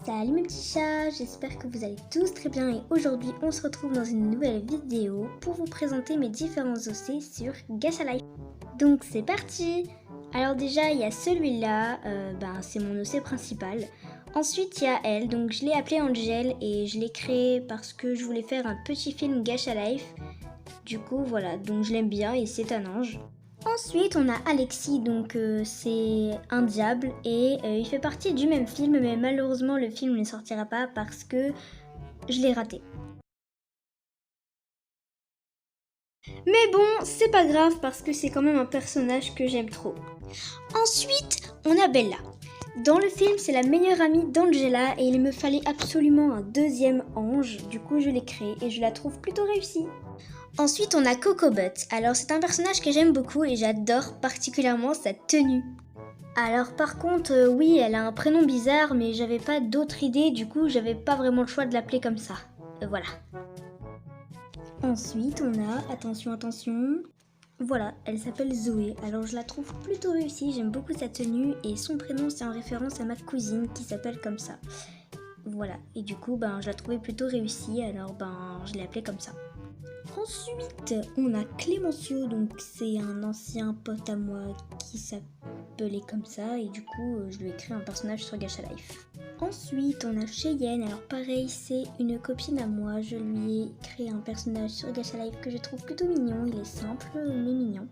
Salut mes petits chats, j'espère que vous allez tous très bien et aujourd'hui on se retrouve dans une nouvelle vidéo pour vous présenter mes différents OC sur Gacha Life. Donc c'est parti. Alors déjà il y a celui-là, c'est mon OC principal. Ensuite il y a elle, donc je l'ai appelée Angel et je l'ai créée parce que je voulais faire un petit film Gacha Life. Du coup voilà, donc je l'aime bien et c'est un ange. Ensuite, on a Alexis, donc c'est un diable et il fait partie du même film, mais malheureusement le film ne sortira pas parce que je l'ai raté. Mais bon, c'est pas grave parce que c'est quand même un personnage que j'aime trop. Ensuite, on a Bella. Dans le film, c'est la meilleure amie d'Angela et il me fallait absolument un deuxième ange, du coup je l'ai créé et je la trouve plutôt réussie. Ensuite, on a Cocobot. Alors, c'est un personnage que j'aime beaucoup et j'adore particulièrement sa tenue. Alors, par contre, oui, elle a un prénom bizarre, mais j'avais pas d'autre idée, du coup, j'avais pas vraiment le choix de l'appeler comme ça. Voilà. Ensuite, on a, attention, voilà, elle s'appelle Zoé. Alors, je la trouve plutôt réussie, j'aime beaucoup sa tenue et son prénom, c'est en référence à ma cousine qui s'appelle comme ça. Voilà, et du coup, je la trouvais plutôt réussie, alors je l'ai appelée comme ça. Ensuite, on a Clémencio, donc c'est un ancien pote à moi qui s'appelait comme ça et du coup je lui ai créé un personnage sur Gacha Life. Ensuite, on a Cheyenne, alors pareil, c'est une copine à moi, je lui ai créé un personnage sur Gacha Life que je trouve plutôt mignon, il est simple mais mignon.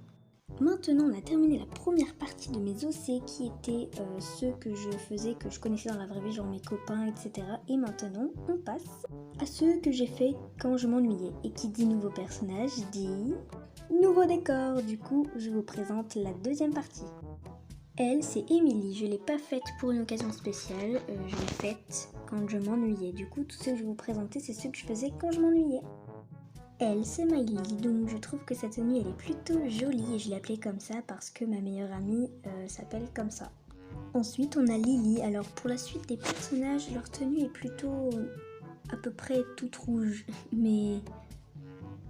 Maintenant, on a terminé la première partie de mes OC qui étaient ceux que je faisais, que je connaissais dans la vraie vie, genre mes copains, etc. Et maintenant, on passe à ceux que j'ai fait quand je m'ennuyais. Et qui dit nouveau personnage dit nouveau décor. Du coup, je vous présente la deuxième partie. Elle, c'est Émilie. Je ne l'ai pas faite pour une occasion spéciale. Je l'ai faite quand je m'ennuyais. Du coup, tous ceux que je vais vous présenter, c'est ceux que je faisais quand je m'ennuyais. Elle, c'est Miley, donc je trouve que sa tenue elle est plutôt jolie et je l'ai appelée comme ça parce que ma meilleure amie s'appelle comme ça. Ensuite on a Lily, alors pour la suite des personnages, leur tenue est plutôt à peu près toute rouge, mais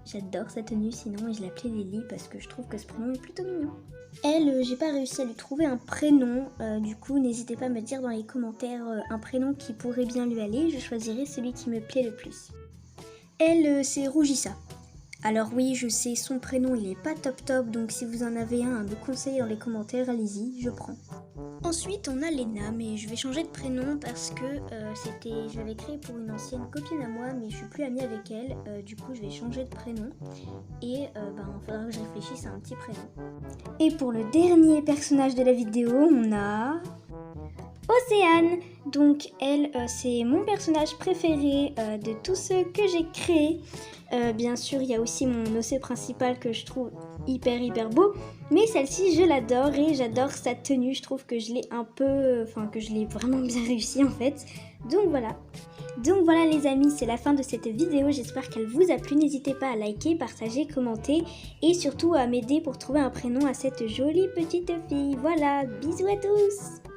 j'adore sa tenue sinon et je l'ai appelée Lily parce que je trouve que ce prénom est plutôt mignon. Elle, j'ai pas réussi à lui trouver un prénom, du coup n'hésitez pas à me dire dans les commentaires un prénom qui pourrait bien lui aller, je choisirai celui qui me plaît le plus. Elle, c'est Rougissa. Alors oui, je sais, son prénom il est pas top, donc si vous en avez un à me conseiller dans les commentaires, allez-y, je prends. Ensuite, on a Lena, mais je vais changer de prénom parce que je l'avais créé pour une ancienne copine à moi, mais je suis plus amie avec elle, du coup je vais changer de prénom et il faudra que je réfléchisse à un petit prénom. Et pour le dernier personnage de la vidéo, on a Océane. Donc elle, c'est mon personnage préféré de tous ceux que j'ai créés. Bien sûr, il y a aussi mon OC principal que je trouve hyper beau. Mais celle-ci, je l'adore et j'adore sa tenue. Je trouve que je l'ai vraiment bien réussi en fait. Donc voilà les amis, c'est la fin de cette vidéo. J'espère qu'elle vous a plu. N'hésitez pas à liker, partager, commenter et surtout à m'aider pour trouver un prénom à cette jolie petite fille. Voilà, bisous à tous!